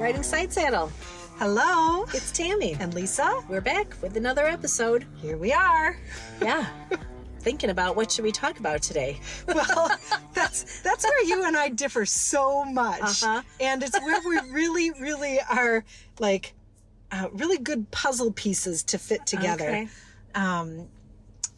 Riding Side Saddle. Hello. It's Tammy. And Lisa. We're back with another episode. Here we are. Yeah. Thinking about what should we talk about today. Well, that's where you and I differ so much. And it's where we really are like really good puzzle pieces to fit together. Okay.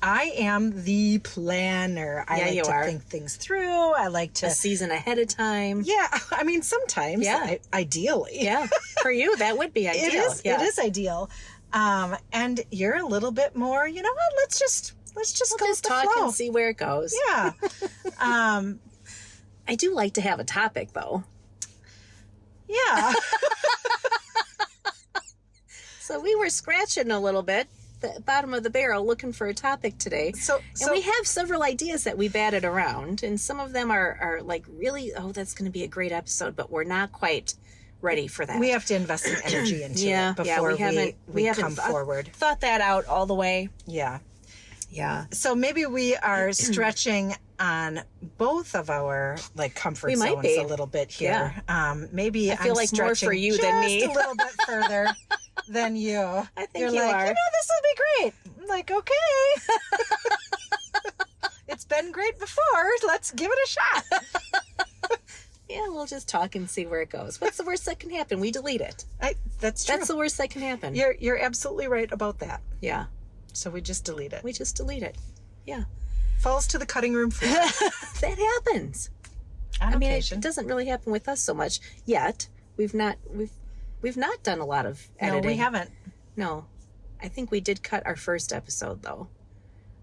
I am the planner. I like to think things through. I like to... A season ahead of time. Yeah. I mean, sometimes. Yeah. Ideally. Yeah. For you, that would be ideal. It is ideal. And you're a little bit more, you know what, let's just go with the talk flow. and see where it goes. Yeah. I do like to have a topic, though. Yeah. So we were scratching a little bit, the bottom of the barrel, looking for a topic today. So we have several ideas that we batted around, and some of them are like really, that's going to be a great episode, but we're not quite ready for that. We have to invest some energy into it before we haven't forward. Thought that out all the way. Yeah. Yeah. So maybe we are stretching on both of our comfort zones a little bit here. Yeah. Maybe I feel like more for you than me. Just a little bit further than you. I think You're you like, are. This will be great. I'm like, okay. It's been great before. Let's give it a shot. Yeah, we'll just talk and see where it goes. What's the worst that can happen? We delete it. That's true. That's the worst that can happen. You're absolutely right about that. Yeah. So we just delete it. Yeah. Falls to the cutting room floor. That happens. On occasion. It doesn't really happen with us so much yet. We've not done a lot of editing. No, we haven't. No. I think we did cut our first episode though.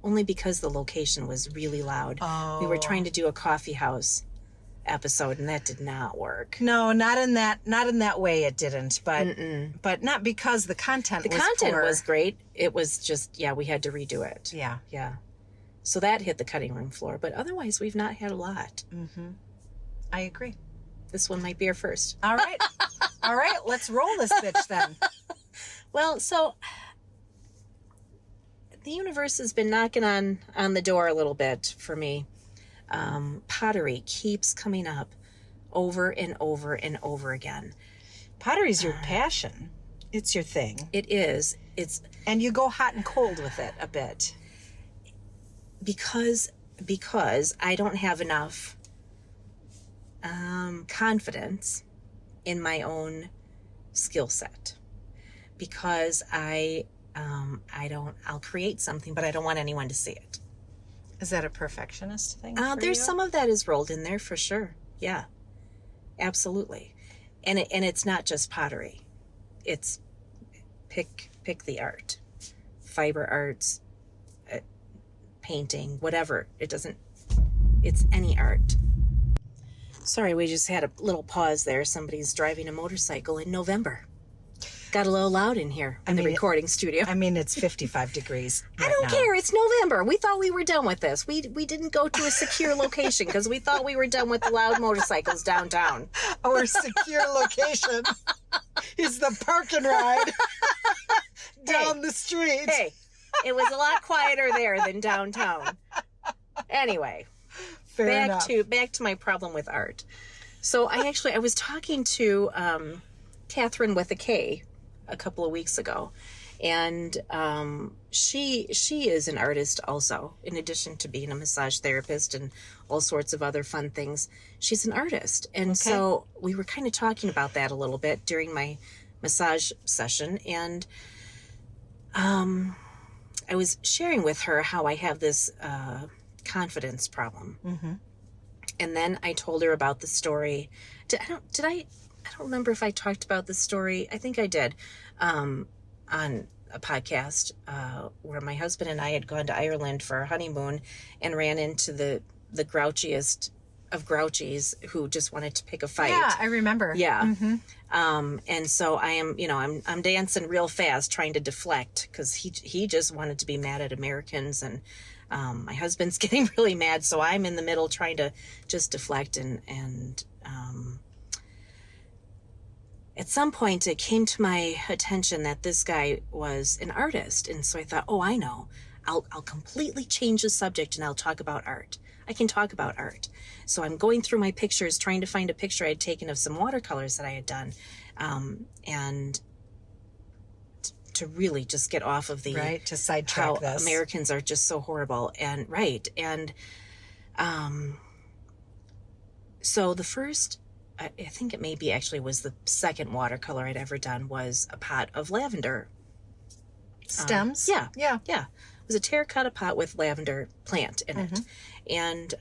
Only because the location was really loud. Oh. We were trying to do a coffee house episode and that did not work. No, not in that way it didn't, but not because the content was great. It was just we had to redo it. Yeah. So that hit the cutting room floor, but otherwise we've not had a lot. Mm-hmm. I agree. This one might be our first. All right, let's roll this bitch then. Well, so the universe has been knocking on the door a little bit for me. Pottery keeps coming up over and over and over again. Pottery's your passion. It's your thing. It is. And you go hot and cold with it a bit. Because I don't have enough confidence in my own skill set. Because I'll create something, but I don't want anyone to see it. Is that a perfectionist thing? There's some of that is rolled in there for sure. Yeah, absolutely. And it's not just pottery. It's pick the art, fiber arts, painting, whatever. It's any art. Sorry, we just had a little pause there. Somebody's driving a motorcycle in November. Got a little loud in here in the recording studio. I mean, it's 55 degrees right I don't now. care. It's November. We thought we were done with this. We didn't go to a secure location because we thought we were done with the loud motorcycles downtown. Our secure location is the park and ride down the street. Hey, it was a lot quieter there than downtown. Anyway, back to my problem with art. So I was talking to Catherine with a K a couple of weeks ago, and she is an artist also. In addition to being a massage therapist and all sorts of other fun things, she's an artist. And so we were kind of talking about that a little bit during my massage session, and I was sharing with her how I have this confidence problem. Mm-hmm. And then I told her about the story. I don't remember if I talked about this story. I think I did on a podcast where my husband and I had gone to Ireland for our honeymoon and ran into the grouchiest of grouchies who just wanted to pick a fight. Yeah, I remember. Yeah. Mm-hmm. And so I am, I'm dancing real fast trying to deflect because he just wanted to be mad at Americans, and my husband's getting really mad. So I'm in the middle trying to just deflect and at some point it came to my attention that this guy was an artist. And so I thought, I know, I'll completely change the subject and I'll talk about art. I can talk about art. So I'm going through my pictures, trying to find a picture I had taken of some watercolors that I had done. And to really just get off of the right, to sidetrack how this. Americans are just so horrible. And so the first, I think it maybe actually was the second watercolor I'd ever done, was a pot of lavender stems. Yeah. Yeah. It was a terracotta pot with lavender plant in it. And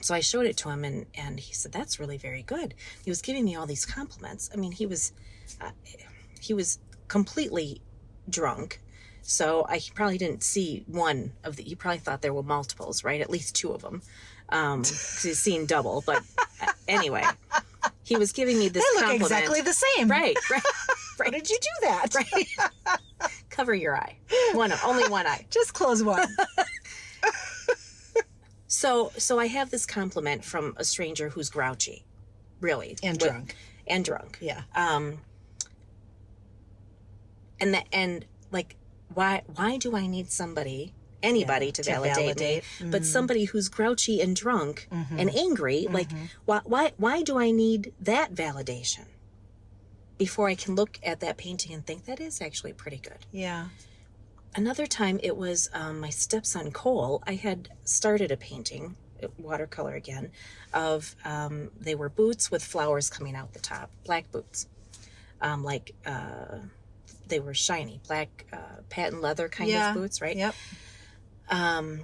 so I showed it to him, and he said, that's really very good. He was giving me all these compliments. I mean, he was completely drunk. So he probably didn't see one of the, he probably thought there were multiples, right? At least two of them. 'Cause he's seen double, but anyway, he was giving me this compliment. They look exactly the same. Right. How did you do that? Right. Cover your eye. Only one eye. Just close one. So I have this compliment from a stranger who's grouchy, really. And drunk. Yeah. Yeah. And like, why do I need anybody to validate me, but somebody who's grouchy and drunk and angry, like, why do I need that validation before I can look at that painting and think that is actually pretty good? Yeah. Another time it was my stepson Cole. I had started a painting, watercolor again, of they were boots with flowers coming out the top, black boots, they were shiny black patent leather kind of boots, right? Yep. And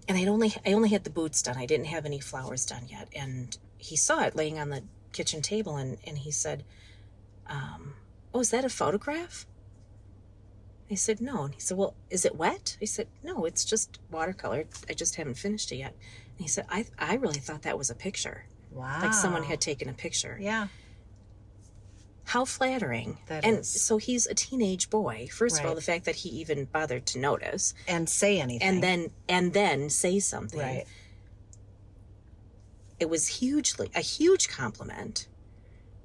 I only had the boots done. I didn't have any flowers done yet. And he saw it laying on the kitchen table, and he said, oh, is that a photograph? I said, no. And he said, well, is it wet? I said, no, it's just watercolor. I just haven't finished it yet. And he said, I really thought that was a picture. Wow. Like someone had taken a picture. Yeah. How flattering. That and is. so he's a teenage boy. First of all, the fact that he even bothered to notice. And say anything. And then say something. Right. It was a huge compliment,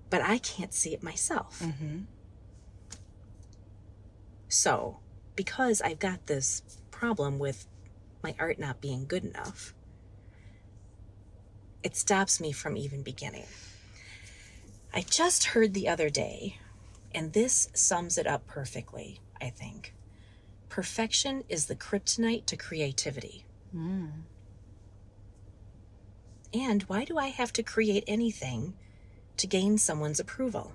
but I can't see it myself. So, because I've got this problem with my art not being good enough, it stops me from even beginning. I just heard the other day, and this sums it up perfectly, I think. Perfection is the kryptonite to creativity. And why do I have to create anything to gain someone's approval?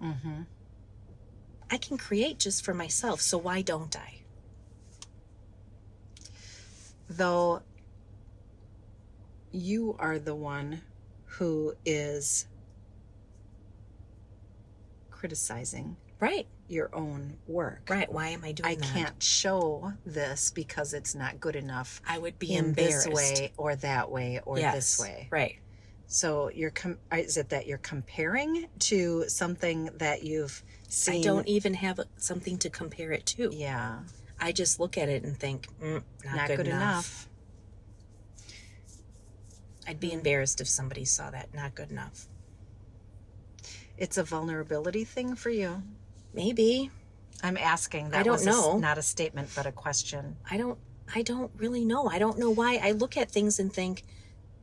I can create just for myself, so why don't I? Though you are the one who is criticizing your own work. Right. Why am I doing that? I can't show this because it's not good enough. I would be in embarrassed. this way or that way or this way. Right. So is it that you're comparing to something that you've seen? I don't even have something to compare it to. Yeah. I just look at it and think, not good enough. I'd be embarrassed if somebody saw that. Not good enough. It's a vulnerability thing for you. Maybe. I'm asking. That I don't know. Not a statement, but a question. I don't really know. I don't know why I look at things and think,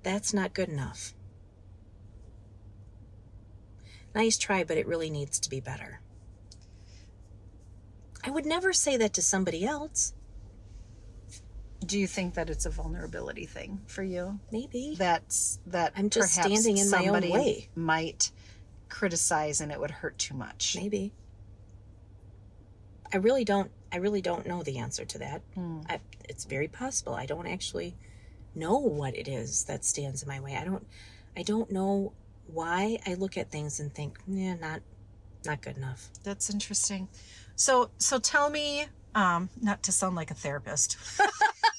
that's not good enough. Nice try, but it really needs to be better. I would never say that to somebody else. Do you think that it's a vulnerability thing for you? Maybe. That I'm just standing in my own way. Might criticize and it would hurt too much. Maybe. I really don't know the answer to that. It's very possible. I don't actually know what it is that stands in my way. I don't know why I look at things and think, not good enough. That's interesting. So tell me, not to sound like a therapist,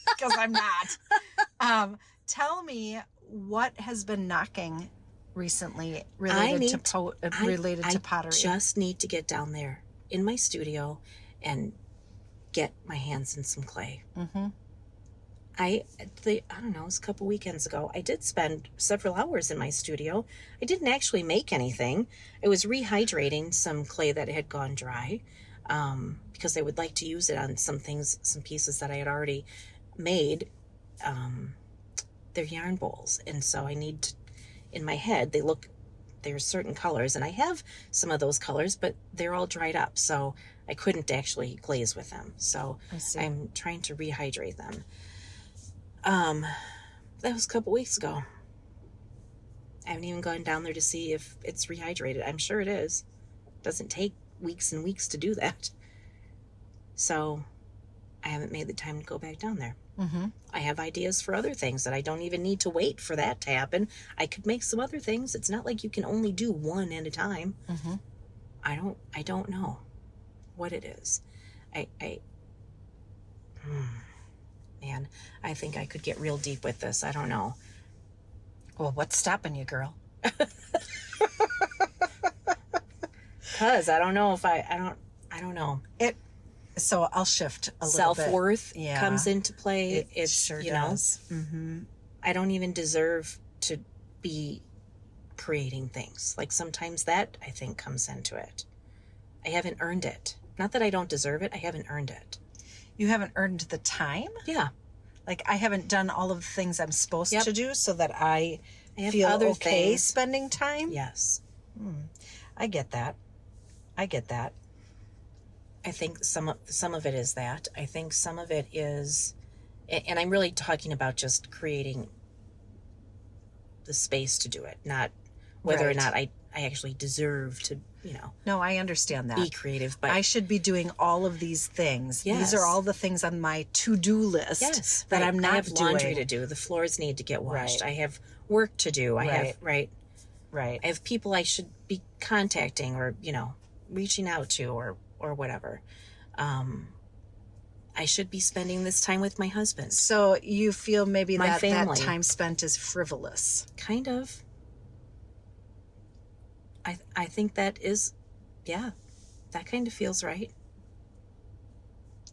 because I'm not. Tell me what has been knocking recently related to pottery. I just need to get down there in my studio and get my hands in some clay. I don't know, it was a couple weekends ago. I did spend several hours in my studio. I didn't actually make anything. I was rehydrating some clay that had gone dry because I would like to use it on some pieces that I had already made. they're yarn bowls. And so I need to, in my head, there's certain colors, and I have some of those colors, but they're all dried up. So I couldn't actually glaze with them. So I'm trying to rehydrate them. That was a couple weeks ago. I haven't even gone down there to see if it's rehydrated. I'm sure it is. It doesn't take weeks and weeks to do that. So I haven't made the time to go back down there. Mm-hmm. I have ideas for other things that I don't even need to wait for that to happen. I could make some other things. It's not like you can only do one at a time. Mm-hmm. I don't know what it is. Man, I think I could get real deep with this. I don't know. Well, what's stopping you, girl? Because I don't know if I don't know. So I'll shift a little bit. Self-worth comes into play. It sure does. Mm-hmm. I don't even deserve to be creating things. Like sometimes that, I think, comes into it. I haven't earned it. Not that I don't deserve it. I haven't earned it. You haven't earned the time? Yeah. Like I haven't done all of the things I'm supposed to do so that I have feel other okay things. spending time? Yes. I get that. I think some of it is that. I think some of it is, and I'm really talking about just creating the space to do it, not whether or not I actually deserve to, No, I understand that. be creative. But I should be doing all of these things. Yes. These are all the things on my to-do list that I'm not I have laundry doing. to do. The floors need to get washed. Right. I have work to do. I have Right. I have people I should be contacting or reaching out to or whatever. I should be spending this time with my husband. So you feel maybe My that family. time spent is frivolous. Kind of. I think that is, that kind of feels right.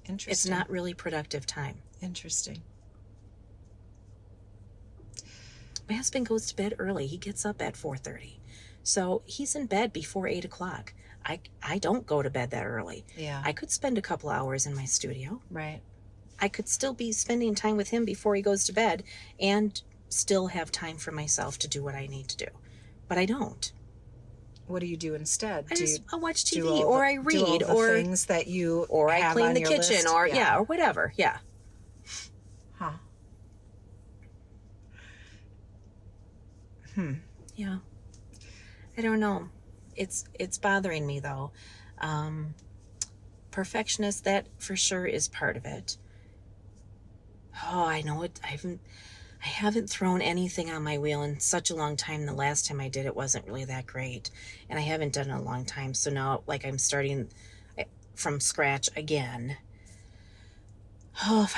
Interesting. It's not really productive time. Interesting. My husband goes to bed early. He gets up at 4:30. So he's in bed before 8 o'clock. I don't go to bed that early. Yeah. I could spend a couple hours in my studio. Right. I could still be spending time with him before he goes to bed and still have time for myself to do what I need to do. But I don't. What do you do instead? I'll watch do TV all or the- I do all read the or things that you or I have clean on the your kitchen list? or or whatever. Yeah. Huh. Yeah. I don't know. It's bothering me though. Perfectionist, that for sure is part of it. Oh, I know it. I haven't thrown anything on my wheel in such a long time. The last time I did it wasn't really that great, and I haven't done it in a long time. So now, like, I'm starting from scratch again. Oh,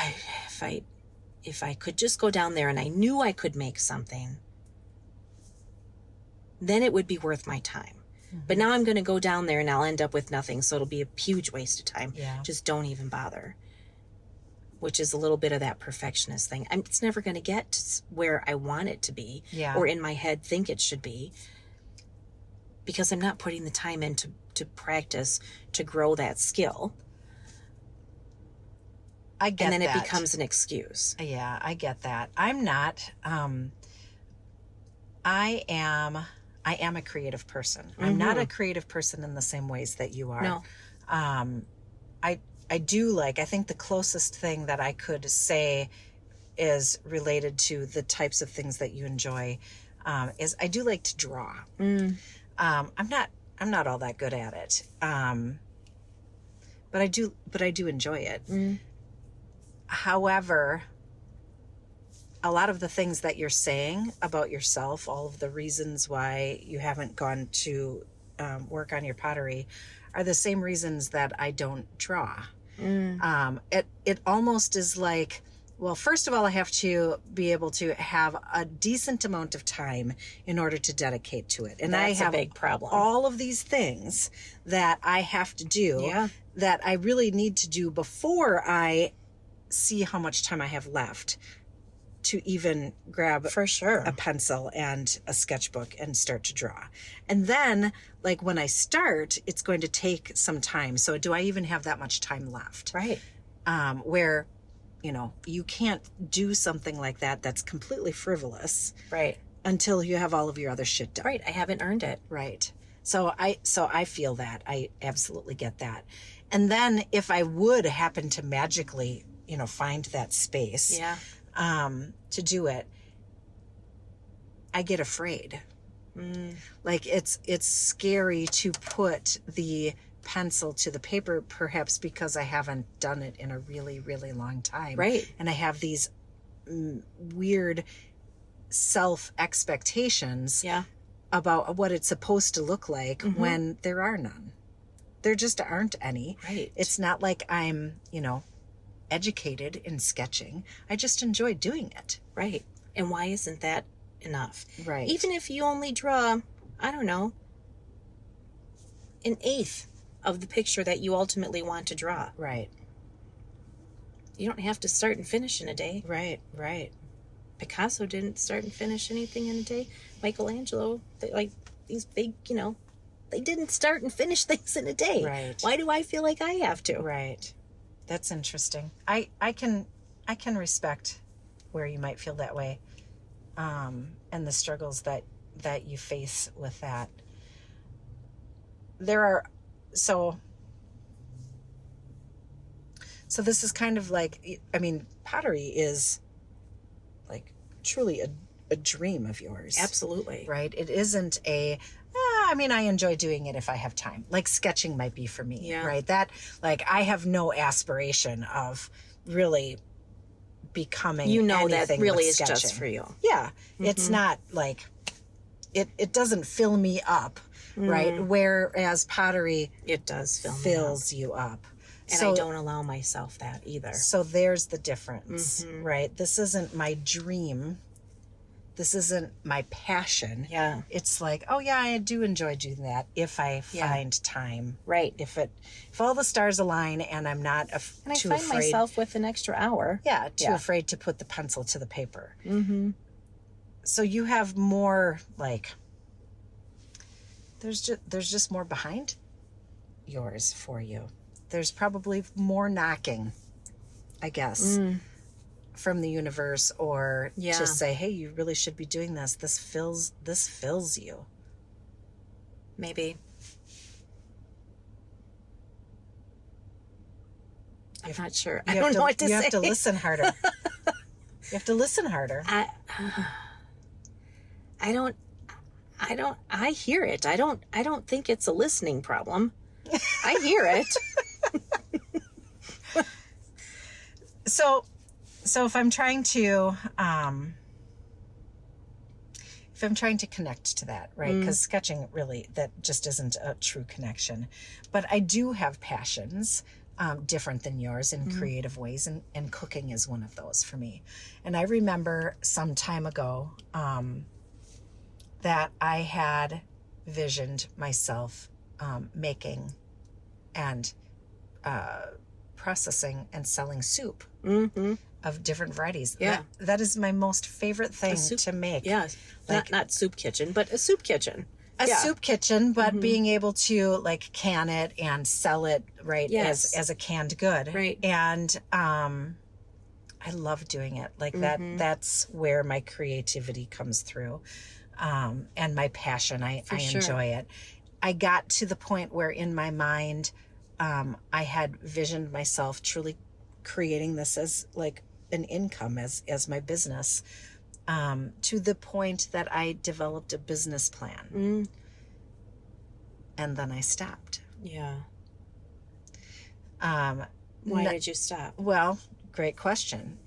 if I could just go down there and I knew I could make something, then it would be worth my time. But now I'm going to go down there and I'll end up with nothing. So it'll be a huge waste of time. Yeah. Just don't even bother. Which is a little bit of that perfectionist thing. It's never going to get to where I want it to be. Yeah. Or in my head think it should be. Because I'm not putting the time in to practice to grow that skill. I get that. And then it becomes an excuse. Yeah, I get that. I'm not. I am a creative person. I'm not a creative person in the same ways that you are. No. I do I think the closest thing that I could say is related to the types of things that you enjoy is I do like to draw. I'm not all that good at it. But I do enjoy it. However, a lot of the things that you're saying about yourself, all of the reasons why you haven't gone to work on your pottery are the same reasons that I don't draw. It almost is like, well, first of all, I have to be able to have a decent amount of time in order to dedicate to it. And That's I have a big problem. all of these things that I have to do that I really need to do before I see how much time I have left to even grab For sure. a pencil and a sketchbook and start to draw. And then, when I start, it's going to take some time. So do I even have that much time left? Right. Where you can't do something like that that's completely frivolous. Right. Until you have all of your other shit done. Right. I haven't earned it. Right. So I feel that. I absolutely get that. And then if I would happen to magically, find that space to do it, I get afraid. Like it's scary to put the pencil to the paper, perhaps because I haven't done it in a really, really long time. Right. And I have these weird self expectations about what it's supposed to look like when there are none. There just aren't any. Right. It's not like I'm, educated in sketching. I just enjoy doing it. Right. And why isn't that enough? Right. Even if you only draw, I don't know, an eighth of the picture that you ultimately want to draw. Right. You don't have to start and finish in a day. Right. Right. Picasso didn't start and finish anything in a day. Michelangelo, these big, they didn't start and finish things in a day. Right. Why do I feel like I have to? Right. That's interesting. I can respect where you might feel that way, and the struggles that you face with that. There are so this is kind of like, pottery is like truly a dream of yours. Absolutely. Right? It isn't I enjoy doing it if I have time. Like sketching might be for me, right? That, like, I have no aspiration of really becoming that really is sketching. just for you. Yeah. It's not like, it doesn't fill me up, right? Whereas pottery, it does fills you up. And so, I don't allow myself that either. So there's the difference, right? This isn't my dream. This isn't my passion. Yeah. It's like, oh yeah, I do enjoy doing that if I find time. Right. If all the stars align and I'm not too afraid. And I find myself with an extra hour. Yeah, afraid to put the pencil to the paper. So you have more, like, there's just more behind yours for you. There's probably more knocking, I guess, from the universe, or to say, hey, you really should be doing this. This fills you. Maybe. I'm not sure. I don't know what to say. You have to listen harder. You have to listen harder. I hear it. I don't think it's a listening problem. I hear it. So if I'm trying to connect to that, right? Because sketching, really, that just isn't a true connection. But I do have passions different than yours in creative ways, and cooking is one of those for me. And I remember some time ago that I had visioned myself making and processing and selling soup of different varieties. Yeah. That is my most favorite thing to make. Yeah. Like, not soup kitchen, but a soup kitchen. A soup kitchen, but being able to, like, can it and sell it, right, as a canned good. Right. And I love doing it. Like, that's where my creativity comes through. And my passion. I enjoy it. I got to the point where in my mind, I had visioned myself truly creating this as, like, an income, as my business, to the point that I developed a business plan. And then I stopped. Yeah. Why did you stop? Well, great question.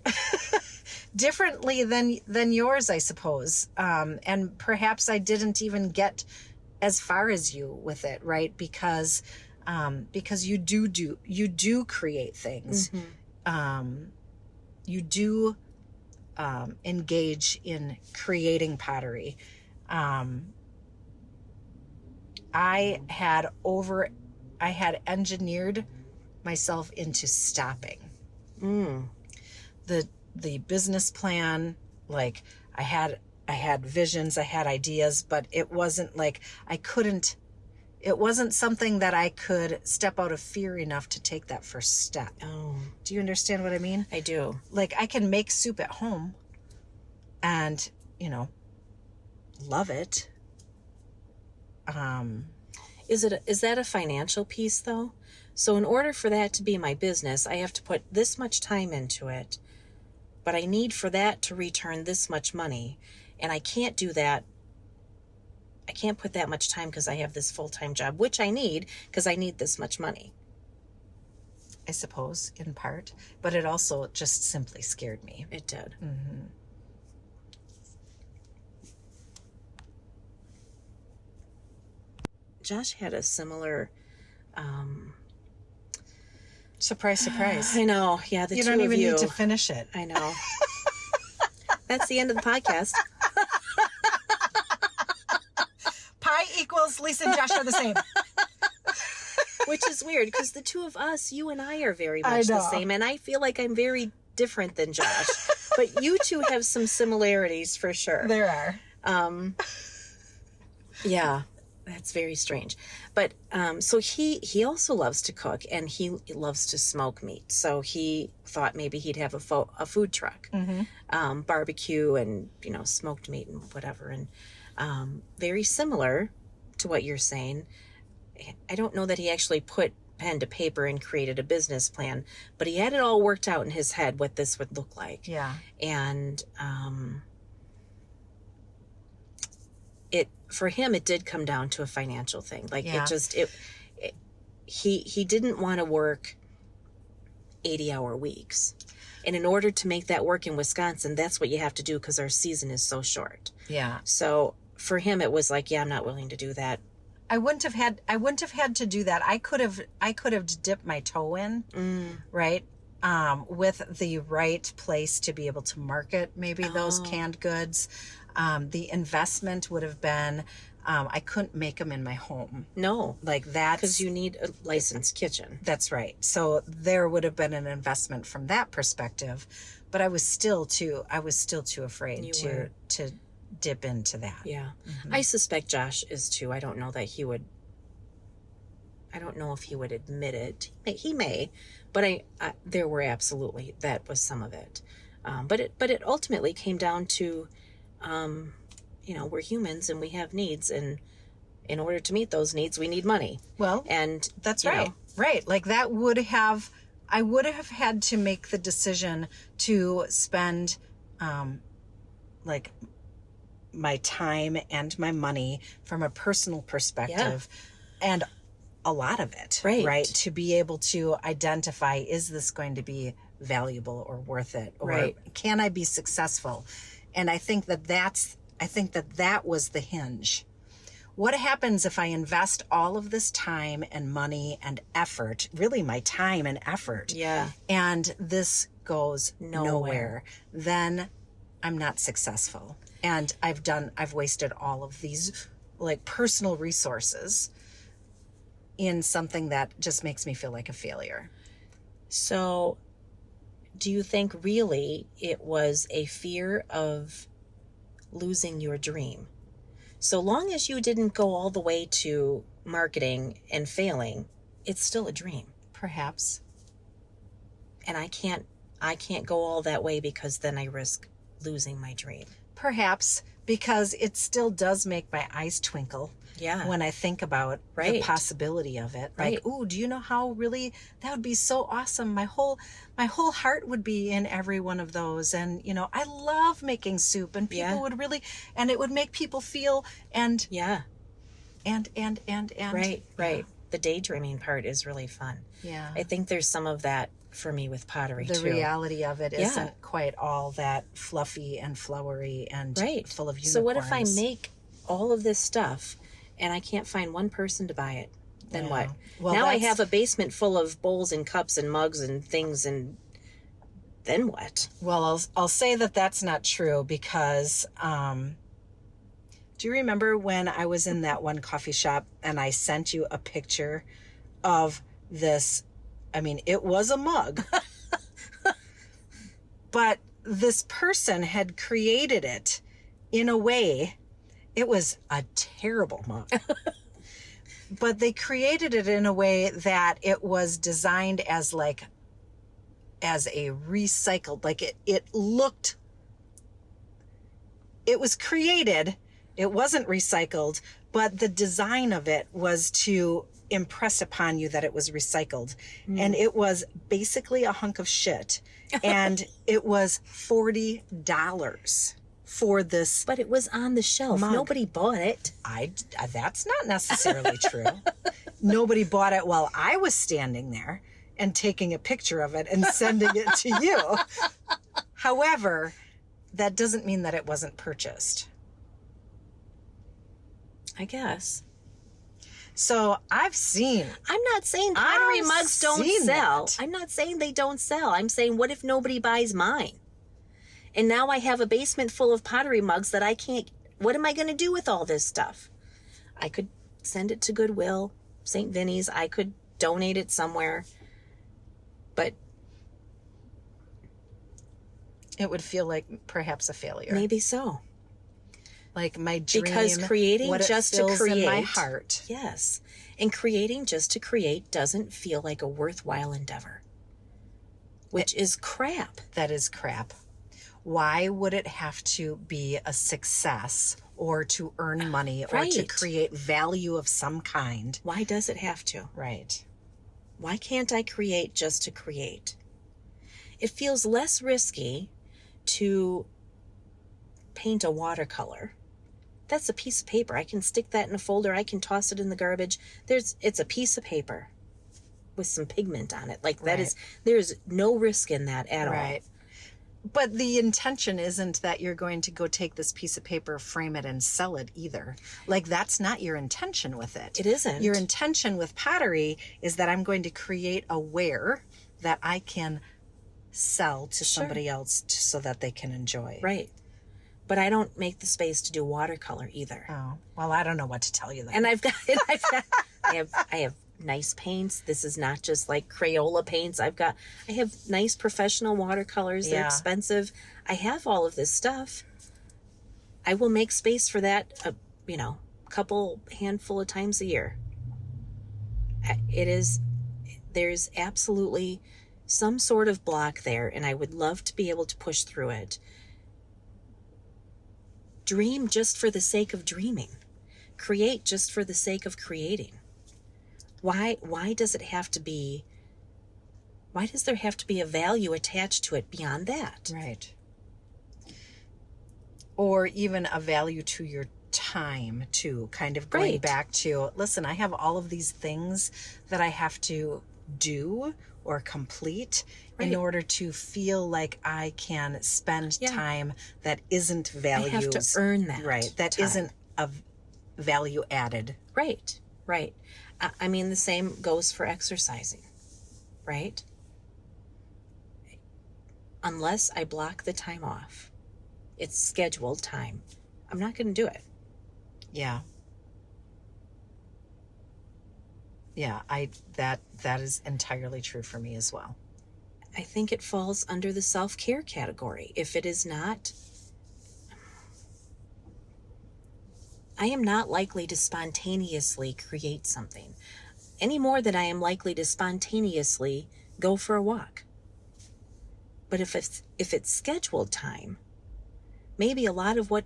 Differently than yours, I suppose. And perhaps I didn't even get as far as you with it, right? Because you do create things. You do engage in creating pottery. I had engineered myself into stopping. The business plan, like, I had visions, I had ideas, but it wasn't like I couldn't. It wasn't something that I could step out of fear enough to take that first step. Oh, Do you understand what I mean? I do. Like, I can make soup at home and, love it. Is that a financial piece though? So in order for that to be my business, I have to put this much time into it, but I need for that to return this much money. And I can't do that. I can't put that much time because I have this full-time job, which I need because I need this much money. I suppose, in part. But it also just simply scared me. It did. Mm-hmm. Josh had a similar... Surprise, surprise. I know. Yeah, the You two don't of even you. need to finish it. I know. That's the end of the podcast. Pi equals Lisa and Josh are the same. Which is weird because the two of us, you and I, are very I much the know. same. And I feel like I'm very different than Josh. But you two have some similarities for sure. There are. Yeah, that's very strange. But so he also loves to cook and he loves to smoke meat. So he thought maybe he'd have a food truck, barbecue and, smoked meat and whatever. And very similar to what you're saying. I don't know that he actually put pen to paper and created a business plan, but he had it all worked out in his head what this would look like. Yeah. And for him, it did come down to a financial thing. Like he didn't want to work 80-hour weeks. And in order to make that work in Wisconsin, that's what you have to do because our season is so short. Yeah. So for him, it was like, yeah, I'm not willing to do that. I wouldn't have had to do that. I could have dipped my toe in, right? With the right place to be able to market maybe those canned goods. The investment would have been, I couldn't make them in my home. No, Like that. because you need a licensed kitchen. That's right. So there would have been an investment from that perspective, but I was still too afraid to dip into that. Yeah. I suspect Josh is too. I don't know that he would. I don't know if he would admit it. He may, but there were absolutely, that was some of it. But it ultimately came down to, we're humans and we have needs, and in order to meet those needs, we need money. Well, and that's right. Right. Like I would have had to make the decision to spend, like my time and my money from a personal perspective, and a lot of it, right? To be able to identify, is this going to be valuable or worth it? Or can I be successful? And I think that was the hinge. What happens if I invest all of this time and money and effort, really my time and effort, and this goes nowhere? Then I'm not successful. And I've wasted all of these like personal resources in something that just makes me feel like a failure. So do you think really it was a fear of losing your dream? So long as you didn't go all the way to marketing and failing, it's still a dream. Perhaps. And I can't go all that way because then I risk losing my dream. Perhaps, because it still does make my eyes twinkle when I think about the possibility of it. Like, ooh, do you know how really that would be so awesome? My whole heart would be in every one of those. And, I love making soup, and people would really, and it would make people feel, and Right. The daydreaming part is really fun. Yeah. I think there's some of that for me with pottery the too. reality of it isn't quite all that fluffy and flowery and full of unicorns. So what if I make all of this stuff and I can't find one person to buy it? Then what? Well, now I have a basement full of bowls and cups and mugs and things, and then what? Well, I'll say that that's not true, because do you remember when I was in that one coffee shop and I sent you a picture of this? I mean, it was a mug, but this person had created it in a way, it was a terrible mug. But they created it in a way that it was designed as like, as a recycled, like it looked, it was created, it wasn't recycled, but the design of it was to impress upon you that it was recycled. And it was basically a hunk of shit. And it was $40 for this. But it was on the shelf. Mug. Nobody bought it. That's not necessarily true. Nobody bought it while I was standing there and taking a picture of it and sending it to you. However, that doesn't mean that it wasn't purchased. I guess. So I've seen. I'm not saying pottery I've mugs don't seen sell. that. I'm not saying they don't sell. I'm saying, what if nobody buys mine? And now I have a basement full of pottery mugs that I can't. What am I going to do with all this stuff? I could send it to Goodwill, St. Vinny's. I could donate it somewhere. But It would feel like perhaps a failure. maybe so. Like my dream. Because creating what it just to fills create. in my heart. Yes. And creating just to create doesn't feel like a worthwhile endeavor, which is crap. That is crap. Why would it have to be a success or to earn money or to Right. create value of some kind? Why does it have to? Right. Why can't I create just to create? It feels less risky to paint a watercolor. That's a piece of paper. I can stick that in a folder. I can toss it in the garbage. It's a piece of paper with some pigment on it. Like that Right. is, there's no risk in that at all. Right. But the intention isn't that you're going to go take this piece of paper, frame it, and sell it either. Like, that's not your intention with it. It isn't. Your intention with pottery is that I'm going to create a ware that I can sell to Sure. somebody else so that they can enjoy. Right. But I don't make the space to do watercolor either. Oh, well, I don't know what to tell you then. And I have nice paints. This is not just like Crayola paints. I have nice professional watercolors. They're Yeah. expensive. I have all of this stuff. I will make space for that, a couple handful of times a year. There's absolutely some sort of block there, and I would love to be able to push through it. Dream just for the sake of dreaming. Create just for the sake of creating. Why does there have to be a value attached to it beyond that? Right. Or even a value to your time, too. Kind of going Right. back to, listen, I have all of these things that I have to do or complete in Right. order to feel like I can spend Yeah. time that isn't valued. I have to earn that. Right. That time. isn't a value added. Right. I mean, the same goes for exercising, right? Unless I block the time off, it's scheduled time, I'm not going to do it. Yeah. Yeah, that is entirely true for me as well. I think it falls under the self-care category. If it is not, I am not likely to spontaneously create something any more than I am likely to spontaneously go for a walk. But if it's scheduled time, maybe a lot of what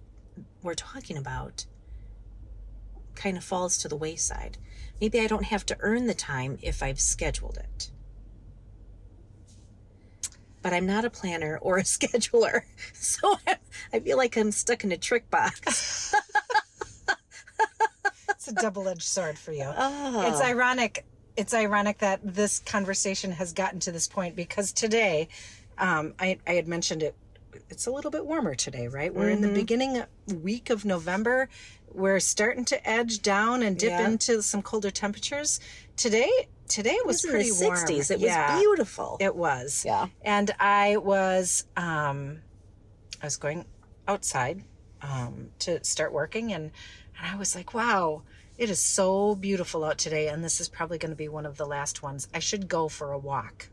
we're talking about kind of falls to the wayside. Maybe I don't have to earn the time if I've scheduled it. But I'm not a planner or a scheduler, so I feel like I'm stuck in a trick box. It's a double-edged sword for you. Oh. It's ironic. It's ironic that this conversation has gotten to this point because today, I had mentioned it. It's a little bit warmer today, right? We're in the beginning week of November. We're starting to edge down and dip into some colder temperies. Today it was in pretty the 60s. warm. It was beautiful. It was. Yeah. And I was going outside to start working, and I was like, wow, it is so beautiful out today, and this is probably going to be one of the last ones. I should go for a walk.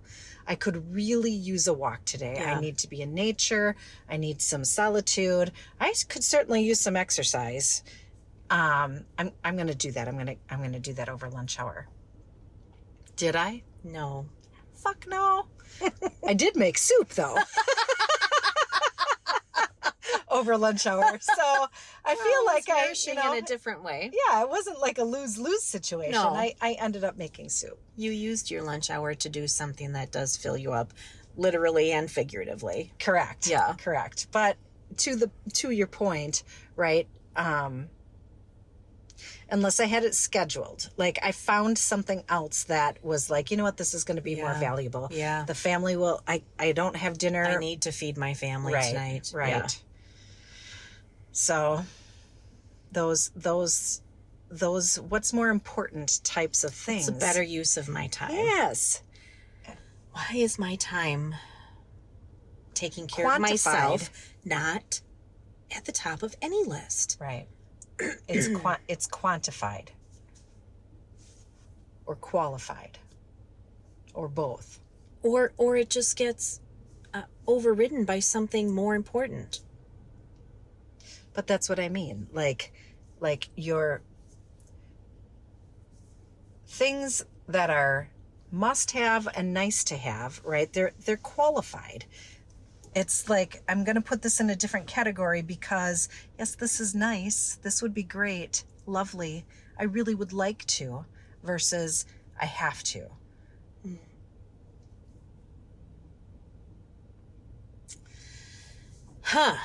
I could really use a walk today. Yeah. I need to be in nature. I need some solitude. I could certainly use some exercise. I'm going to do that. I'm going to do that over lunch hour. Did I? No. Fuck no. I did make soup though. Over lunch hour. So I feel like nourishing in a different way. Yeah, it wasn't like a lose-lose situation. No. I ended up making soup. You used your lunch hour to do something that does fill you up, literally and figuratively. Correct. Yeah. Correct. But to your point, right? Unless I had it scheduled, like I found something else that was like, you know what, this is going to be more valuable. Yeah. The family will. I don't have dinner. I need to feed my family tonight. Right. Yeah. So, those what's more important types of things. It's a better use of my time. Yes. Why is my time taking care of myself not at the top of any list? Right. It's it's quantified or qualified or both. Or it just gets overridden by something more important. But that's what I mean. Like your things that are must have and nice to have, right? They're qualified. It's like, I'm going to put this in a different category because, yes, this is nice. This would be great. Lovely. I really would like to versus I have to. Huh.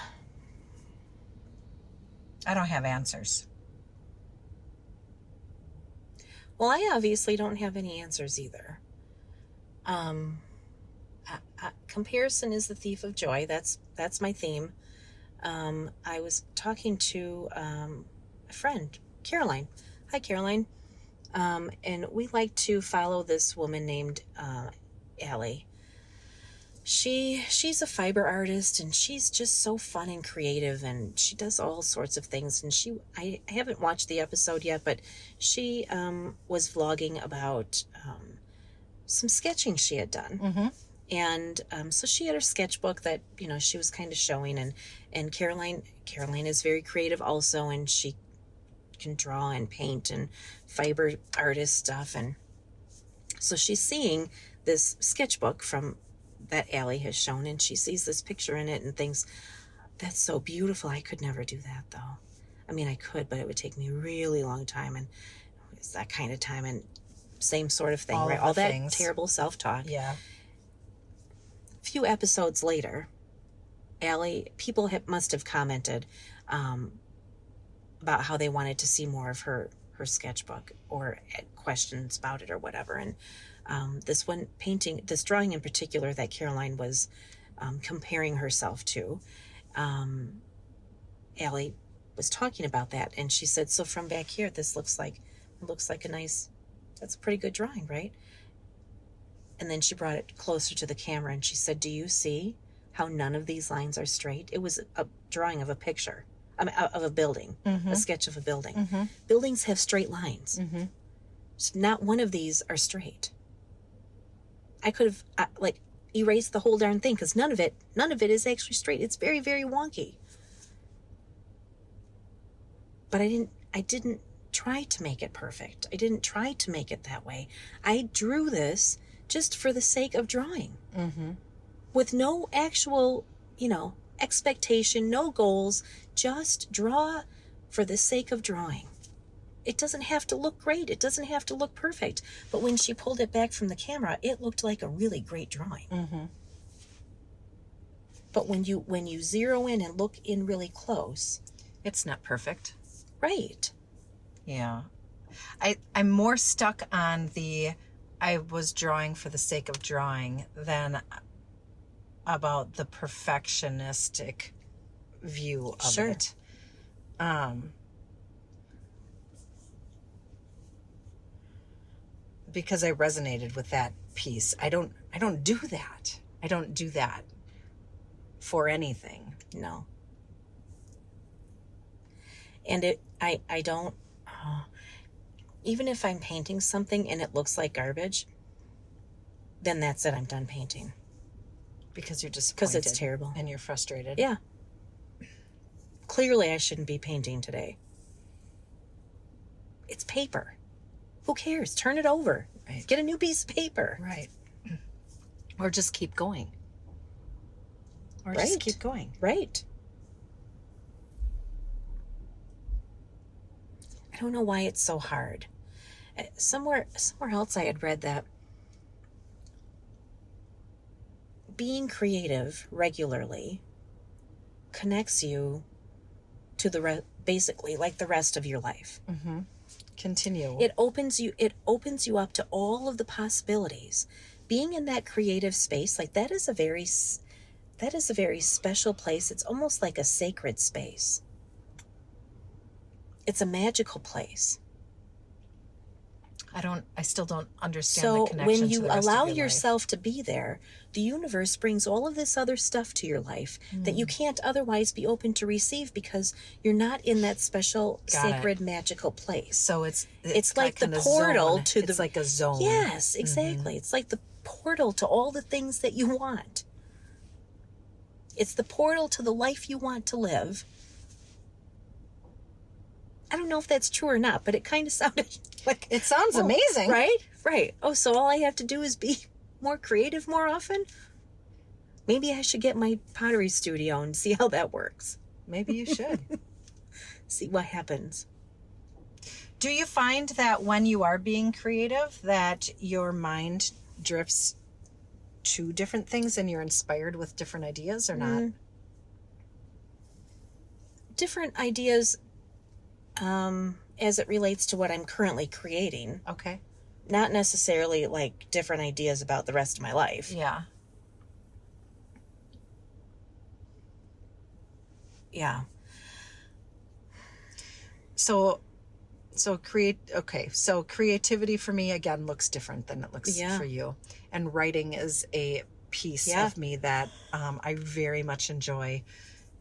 I don't have answers. Well, I obviously don't have any answers either. Comparison is the thief of joy. That's my theme. I was talking to a friend, Caroline. Hi, Caroline. And we like to follow this woman named Allie. She's a fiber artist, and she's just so fun and creative, and she does all sorts of things. And I haven't watched the episode yet, but she was vlogging about some sketching she had done. Mm-hmm. And so she had her sketchbook that, she was kind of showing, and Caroline is very creative also, and she can draw and paint and fiber artist stuff. And so she's seeing this sketchbook from that Allie has shown, and she sees this picture in it and thinks, that's so beautiful. I could never do that though. I mean, I could, but it would take me a really long time, and it's that kind of time, and same sort of thing, right? All that things. Terrible self-talk. Yeah. A few episodes later, people must have commented about how they wanted to see more of her sketchbook or had questions about it or whatever. And this drawing in particular that Caroline was comparing herself to, Allie was talking about that, and she said, so from back here, this looks like that's a pretty good drawing, right? And then she brought it closer to the camera, and she said, do you see how none of these lines are straight? It was a drawing of a picture, of a building, a sketch of a building. Mm-hmm. Buildings have straight lines. Mm-hmm. So not one of these are straight. I could have erased the whole darn thing, because none of it is actually straight. It's very, very wonky. But I didn't try to make it perfect. I didn't try to make it that way. I drew this just for the sake of drawing. Mm-hmm. With no actual, expectation, no goals, just draw for the sake of drawing. It doesn't have to look great. It doesn't have to look perfect. But when she pulled it back from the camera, it looked like a really great drawing. Mm-hmm. But when you zero in and look in really close, it's not perfect. Right. Yeah. I'm more stuck on I was drawing for the sake of drawing than about the perfectionistic view of it. Because I resonated with that piece. I don't do that. I don't do that for anything. No. And I don't, even if I'm painting something and it looks like garbage, then that's it. I'm done painting. Because you're disappointed. Because it's terrible. And you're frustrated. Yeah. Clearly I shouldn't be painting today. It's paper. Who cares? Turn it over. Right. Get a new piece of paper. Right. Or just keep going. Or Right. just keep going. Right. I don't know why it's so hard. Somewhere else I had read that being creative regularly connects you to basically like the rest of your life. Mm-hmm. Continue. It opens you up to all of the possibilities. Being in that creative space, like that is a very special place. It's almost like a sacred space. It's a magical place. I still don't understand So the connection when to you the rest allow of your yourself to be there, the universe brings all of this other stuff to your life that you can't otherwise be open to receive because you're not in that special, sacred, magical place. So it's like the portal zone. to It's like a zone. Yes, exactly. It's like the portal to all the things that you want. It's the portal to the life you want to live. I don't know if that's true or not, but it kind of sounded like... It sounds amazing. Right? Right. Oh, so all I have to do is be more creative more often? Maybe I should get my pottery studio and see how that works. Maybe you should. See what happens. Do you find that when you are being creative that your mind drifts to different things and you're inspired with different ideas or not? Different ideas as it relates to what I'm currently creating. Okay. Not necessarily like different ideas about the rest of my life. Yeah. Yeah. So creativity for me again looks different than it looks for you. And writing is a piece of me that I very much enjoy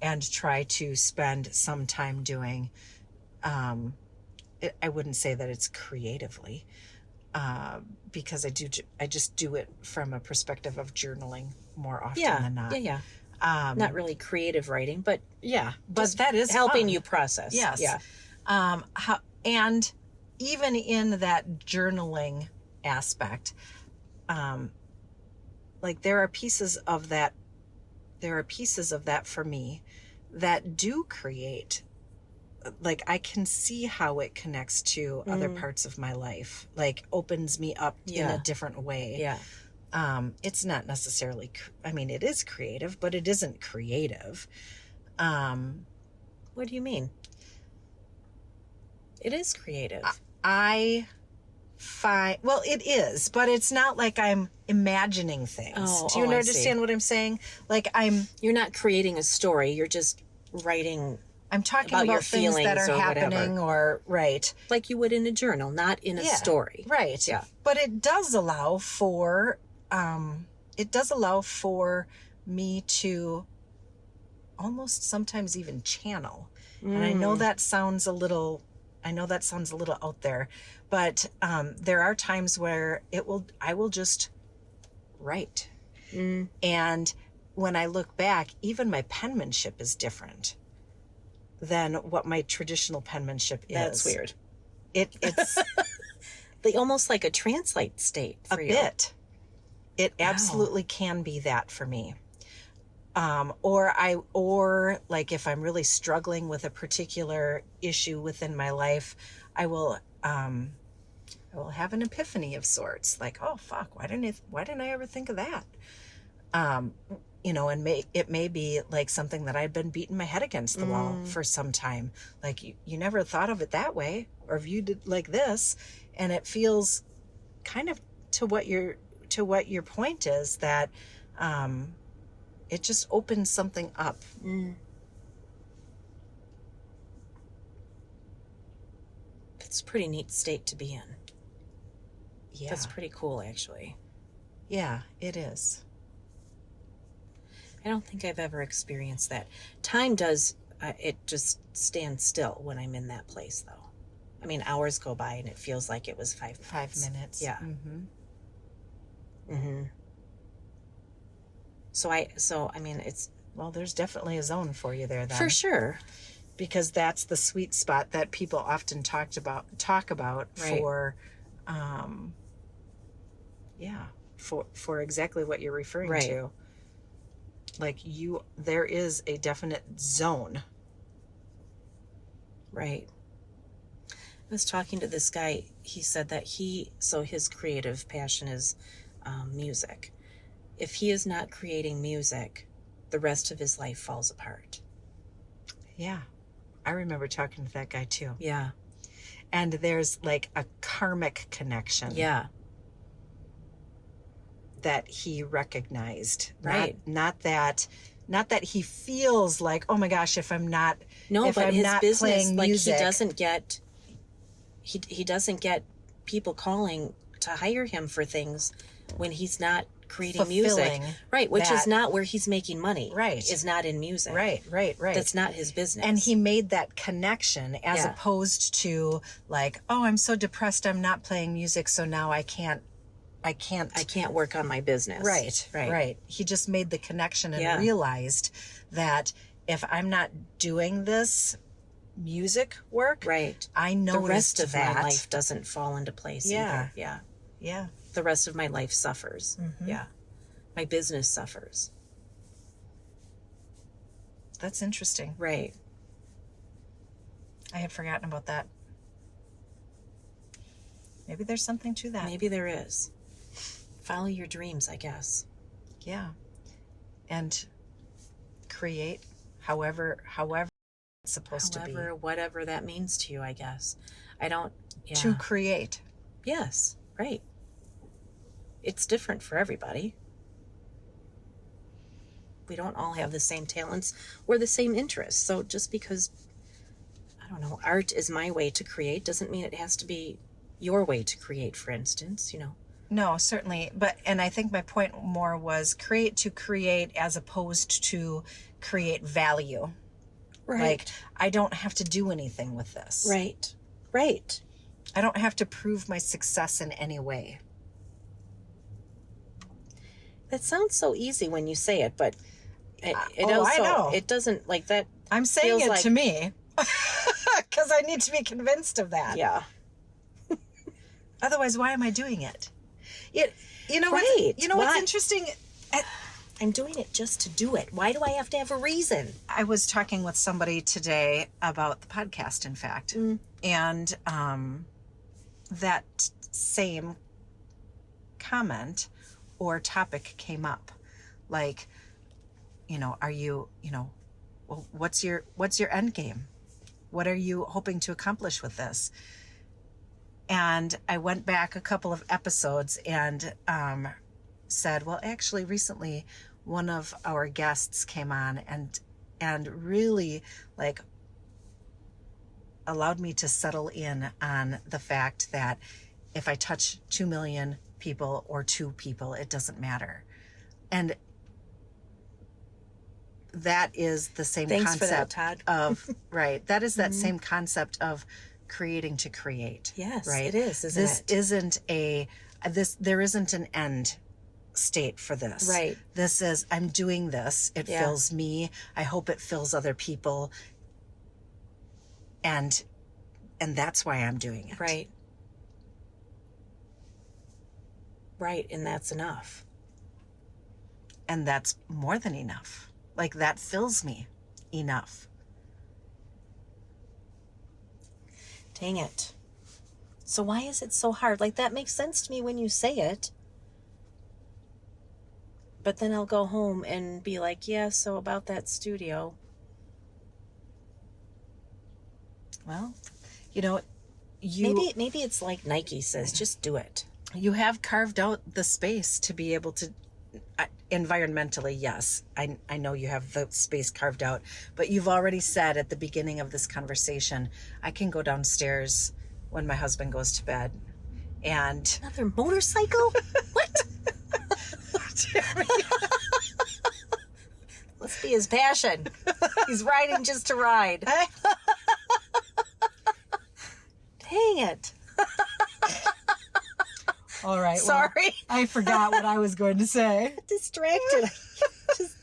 and try to spend some time doing. I wouldn't say that it's creatively, because I just do it from a perspective of journaling more often than not. Yeah. Not really creative writing, but but that is helping fun. You process. Yes. Yeah. And even in that journaling aspect, like there are pieces of that for me that do create, like I can see how it connects to other parts of my life, like opens me up in a different way. Yeah. It's not necessarily, it is creative, but it isn't creative. What do you mean? It is creative. I find, well, it is, but it's not like I'm imagining things. Do you understand what I'm saying? Like you're not creating a story. You're just writing. I'm talking about your things that are happening or right. Like you would in a journal, not in a story. Right. Yeah. But it does allow for me to almost sometimes even channel. And I know that sounds a little out there, but there are times where I will just write. And when I look back, even my penmanship is different than what my traditional penmanship is. That's weird. It's almost like a translate state for you. Bit. It absolutely can be that for me. Or like if I'm really struggling with a particular issue within my life, I will have an epiphany of sorts. Like, oh fuck, why didn't I ever think of that? And it may be like something that I've been beating my head against the wall for some time. Like you never thought of it that way or viewed it like this, and it feels kind of to what your point is that it just opens something up. It's a pretty neat state to be in. Yeah. That's pretty cool, actually. Yeah, it is. I don't think I've ever experienced that. Time does, it just stands still when I'm in that place, though. Hours go by and it feels like it was 5 minutes. 5 minutes. Yeah. So it's... Well, there's definitely a zone for you there then. For sure. because that's the sweet spot that people often talk about Right. for, for exactly what you're referring Right. to. Like there is a definite zone. Right. I was talking to this guy. He said that his creative passion is music. If he is not creating music, the rest of his life falls apart. Yeah. I remember talking to that guy too. Yeah. And there's like a karmic connection. Yeah. That he recognized. Right. Not that he feels like, oh my gosh, if I'm not but his not business, playing like music, he doesn't get people calling to hire him for things when he's not creating music. Right, which is not where he's making money. Right. Is not in music. Right. That's not his business. And he made that connection as opposed to like, oh, I'm so depressed I'm not playing music, so now I can't work on my business. Right. He just made the connection and realized that if I'm not doing this music work, I know the rest of my life doesn't fall into place either. Yeah. The rest of my life suffers. Mm-hmm. Yeah. My business suffers. That's interesting. Right. I had forgotten about that. Maybe there's something to that. Maybe there is. Follow your dreams, I guess. Yeah. And create however it's supposed to be. Whatever that means to you, I guess. To create. Yes, right. It's different for everybody. We don't all have the same talents or the same interests. So just because, I don't know, art is my way to create doesn't mean it has to be your way to create, for instance, you know. No, certainly. And I think my point more was create to create as opposed to create value. Right. Like, I don't have to do anything with this. Right. I don't have to prove my success in any way. That sounds so easy when you say it, but it I know. It doesn't like that. I'm saying it to me because I need to be convinced of that. Yeah. Otherwise, why am I doing it? You know what's interesting? I'm doing it just to do it. Why do I have to have a reason? I was talking with somebody today about the podcast, in fact, and that same comment or topic came up. Like, are you, well, what's your end game? What are you hoping to accomplish with this? And I went back a couple of episodes and said, well, actually, recently one of our guests came on and really like allowed me to settle in on the fact that if I touch 2 million people or 2 people, it doesn't matter. And that is the same Thanks concept for that, Todd. of right. That is that same concept of creating to create. Yes, right. it is. There isn't an end state for this. Right. This is, I'm doing this. It fills me. I hope it fills other people. And that's why I'm doing it. Right. Right. And that's enough. And that's more than enough. Like, that fills me enough. Dang it. So why is it so hard? Like, that makes sense to me when you say it. But then I'll go home and be like, yeah, so about that studio. Well, maybe it's like Nike says, just do it. You have carved out the space to be able to, environmentally, yes, I know you have the space carved out, but you've already said at the beginning of this conversation, I can go downstairs when my husband goes to bed. And another motorcycle? What? Must be his passion. He's riding just to ride. Dang it. All right. Sorry. Well, I forgot what I was going to say. Distracted. Just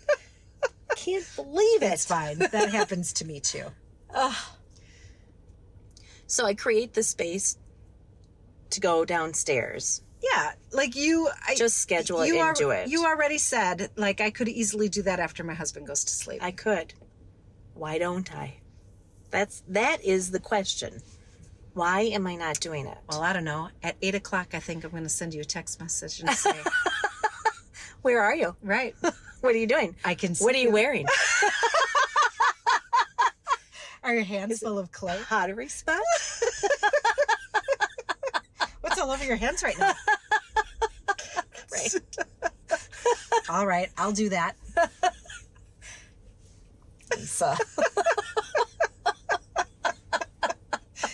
can't believe it. It's fine. That happens to me too. So I create the space to go downstairs. Yeah, like Just schedule it and do it. You already said, like, I could easily do that after my husband goes to sleep. I could. Why don't I? That is the question. Why am I not doing it? Well, I don't know. At 8 o'clock, I think I'm going to send you a text message and say, where are you? right. What are you doing? I can see What are you wearing? Are your hands full of clay? Pottery spot? What's all over your hands right now? Right. All right, I'll do that. Lisa.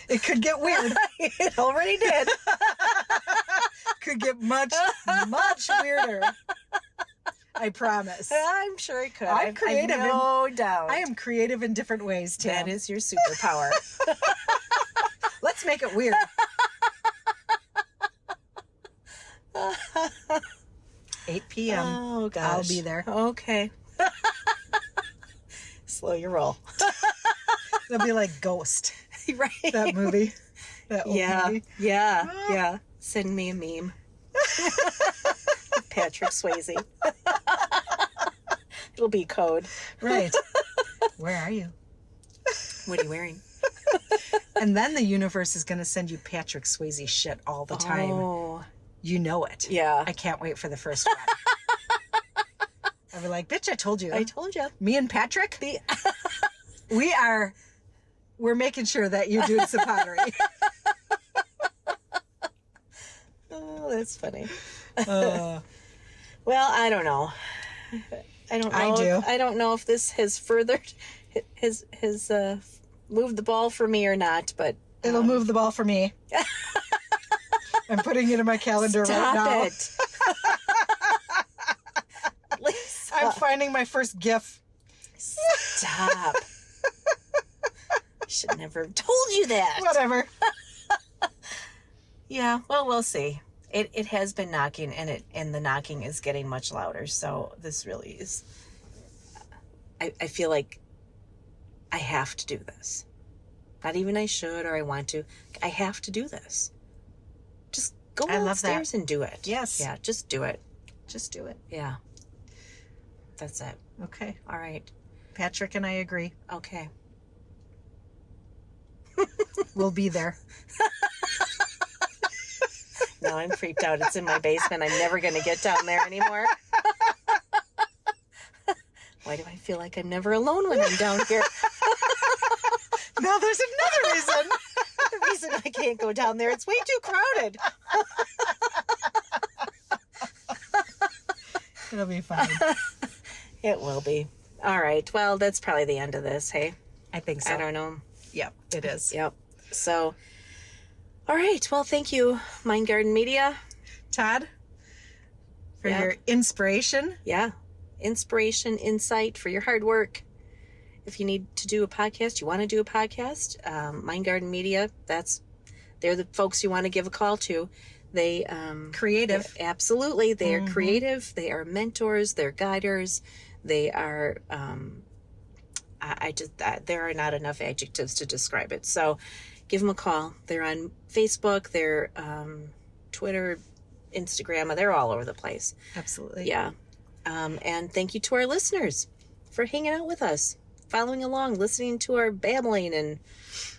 It could get weird. It already did. Could get much, much weirder. I promise. I'm sure it could. I'm creative. I've no doubt. I am creative in different ways, too. That is your superpower. Let's make it weird. 8 p.m. Oh, gosh. I'll be there. Okay. Slow your roll. It'll be like Ghost, Right. that movie. That old movie. Yeah. Send me a meme. Patrick Swayze. It'll be code. Right. Where are you? What are you wearing? And then the universe is going to send you Patrick Swayze shit all the time. Oh. You know it. Yeah. I can't wait for the first one. I'll be like, bitch, I told you. I told you. Me and Patrick, we're making sure that you're doing some pottery. Oh, that's funny. Uh, Well, I don't know. I don't know. I do. I don't know if this has furthered has moved the ball for me or not, but it'll move the ball for me. I'm putting it in my calendar right now. Stop it. Lisa. I'm finding my first GIF. Stop. I should never have told you that. Whatever. Yeah, well, we'll see. It has been knocking, and the knocking is getting much louder. So this really is. I feel like I have to do this. Not even I should or I want to. I have to do this. Just go downstairs and do it. Yes. Yeah, just do it. Just do it. Yeah. That's it. Okay. All right. Patrick and I agree. Okay. We'll be there. No, I'm freaked out. It's in my basement. I'm never going to get down there anymore. Why do I feel like I'm never alone when I'm down here? Now there's another reason. The reason I can't go down there, it's way too crowded. It'll be fine. It will be. All right. Well, that's probably the end of this, hey? I think so. I don't know. Yep, it is. Yep. So, all right. Well, thank you, Mind Garden Media. Todd, for Yeah. your inspiration. Yeah. Inspiration, insight for your hard work. If you need to do a podcast, you want to do a podcast, Mind Garden Media, they're the folks you want to give a call to. They Creative. Absolutely. They are creative. They are mentors. They're guiders. They are there are not enough adjectives to describe it. So give them a call. They're on Facebook, they're Twitter, Instagram, they're all over the place. Absolutely. Yeah. And thank you to our listeners for hanging out with us, following along, listening to our babbling and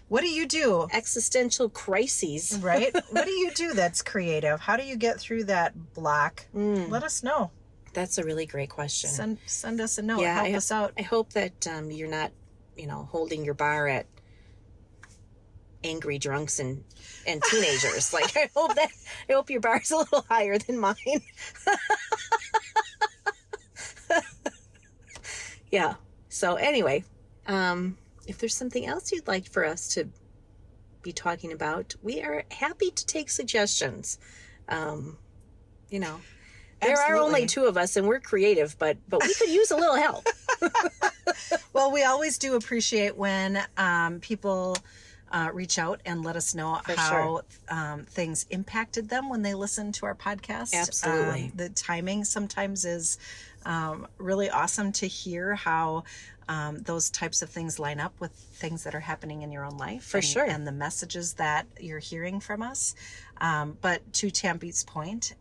What do you do? existential crises. Right? What do you do that's creative? How do you get through that block? Let us know. That's a really great question. Send us a note. Yeah, Help us out. I hope that you're not, holding your bar at angry drunks and teenagers. Like I hope your bar's a little higher than mine. Yeah. So anyway, if there's something else you'd like for us to be talking about, we are happy to take suggestions. There are only two of us and we're creative, but we could use a little help. Well, we always do appreciate when people reach out and let us know For how things impacted them when they listened to our podcast. Absolutely. The timing sometimes is really awesome to hear how those types of things line up with things that are happening in your own life. For sure. And the messages that you're hearing from us. But to Tammy's point,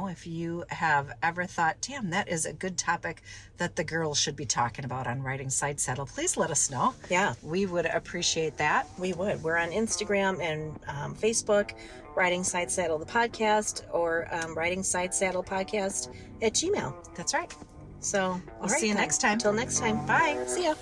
if you have ever thought, damn, that is a good topic that the girls should be talking about on Riding Side Saddle, please let us know. Yeah. We would appreciate that. We would. We're on Instagram and Facebook, Riding Side Saddle the podcast, or Riding Side Saddle podcast at Gmail. That's right. So We'll see you next time. Until next time. Bye. See ya.